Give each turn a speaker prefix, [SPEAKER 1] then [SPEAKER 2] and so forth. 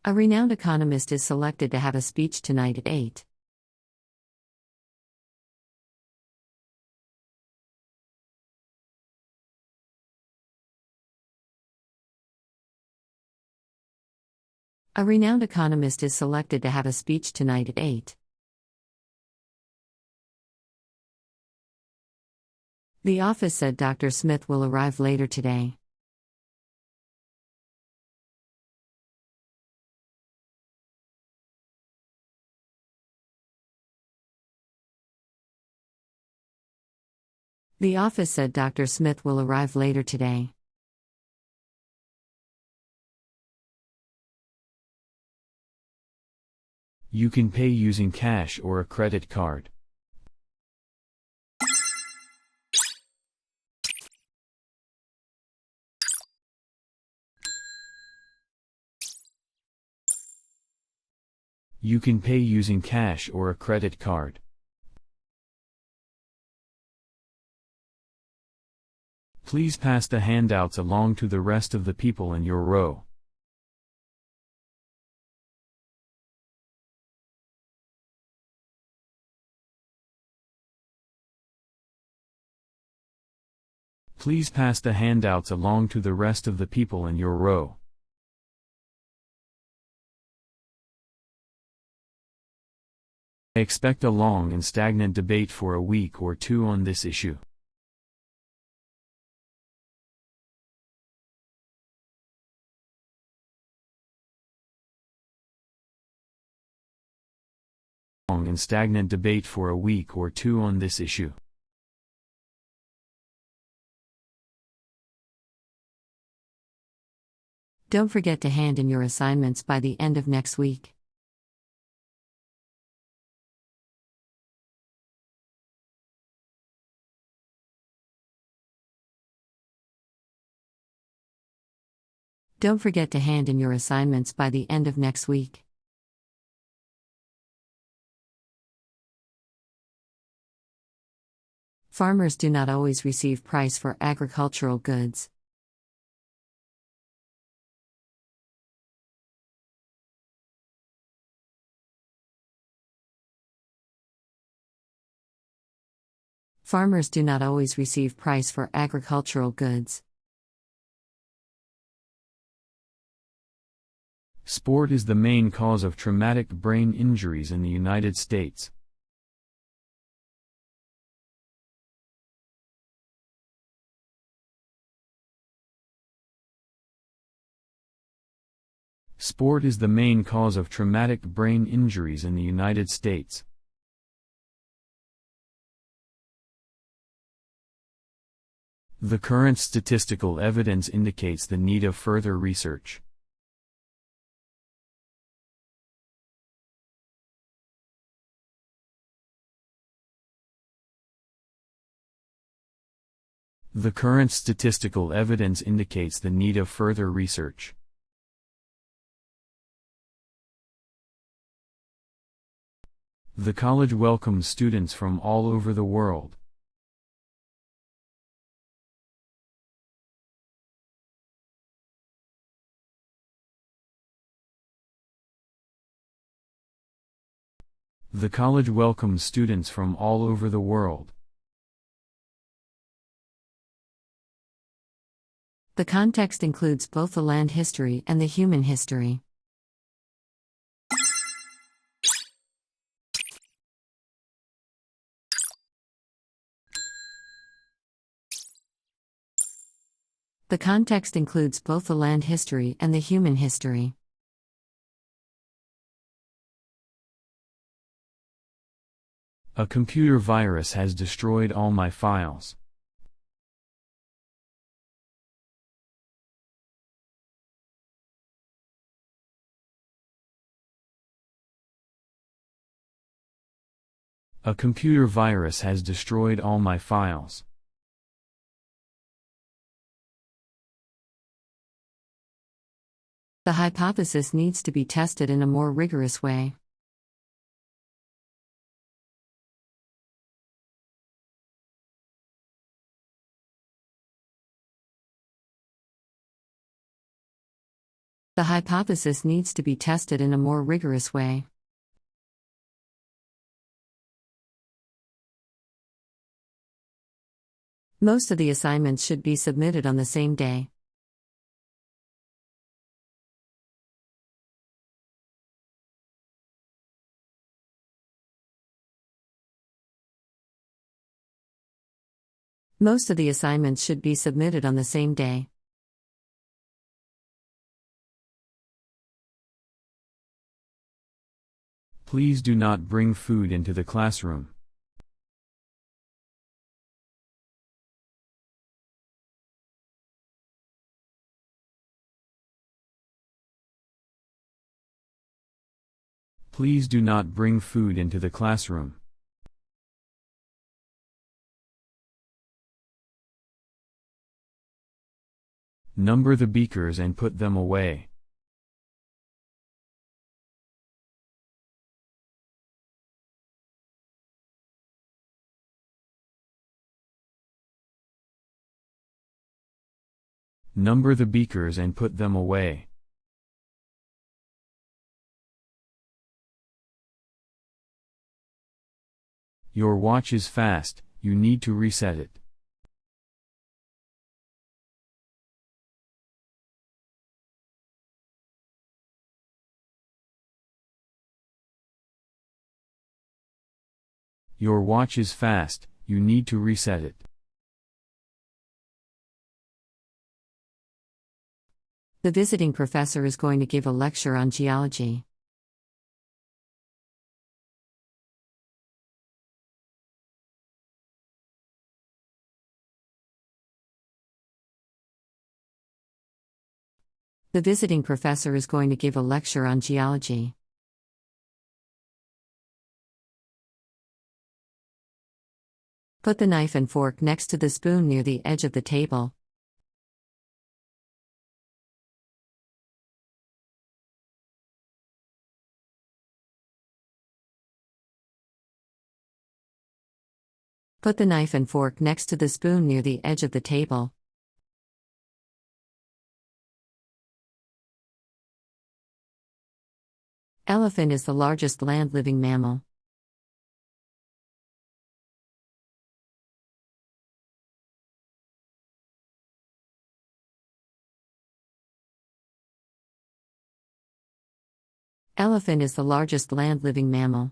[SPEAKER 1] A renowned economist is selected to have a speech tonight at 8. A renowned economist is selected to have a speech tonight at 8. The office said Dr. Smith will arrive later today. The office said Dr. Smith will arrive later today.
[SPEAKER 2] You can pay using cash or a credit card. You can pay using cash or a credit card. Please pass the handouts along to the rest of the people in your row. Please pass the handouts along to the rest of the people in your row. I expect a long and stagnant debate for a week or two on this issue. Long and stagnant debate for a week or two on this issue.
[SPEAKER 1] Don't forget to hand in your assignments by the end of next week. Don't forget to hand in your assignments by the end of next week. Farmers do not always receive price for agricultural goods. Farmers do not always receive price for agricultural goods.
[SPEAKER 2] Sport is the main cause of traumatic brain injuries in the United States. Sport is the main cause of traumatic brain injuries in the United States. The current statistical evidence indicates the need of further research. The current statistical evidence indicates the need of further research. The college welcomes students from all over the world. The college welcomes students from all over the world.
[SPEAKER 1] The context includes both the land history and the human history. The context includes both the land history and the human history.
[SPEAKER 2] A computer virus has destroyed all my files. A computer virus has destroyed all my files.
[SPEAKER 1] The hypothesis needs to be tested in a more rigorous way. The hypothesis needs to be tested in a more rigorous way. Most of the assignments should be submitted on the same day. Most of the assignments should be submitted on the same day.
[SPEAKER 2] Please do not bring food into the classroom. Please do not bring food into the classroom. Number the beakers and put them away. Number the beakers and put them away. Your watch is fast, you need to reset it. Your watch is fast, you need to reset it.
[SPEAKER 1] The visiting professor is going to give a lecture on geology. The visiting professor is going to give a lecture on geology. Put the knife and fork next to the spoon near the edge of the table. Put the knife and fork next to the spoon near the edge of the table. Elephant is the largest land-living mammal. Elephant is the largest land-living mammal.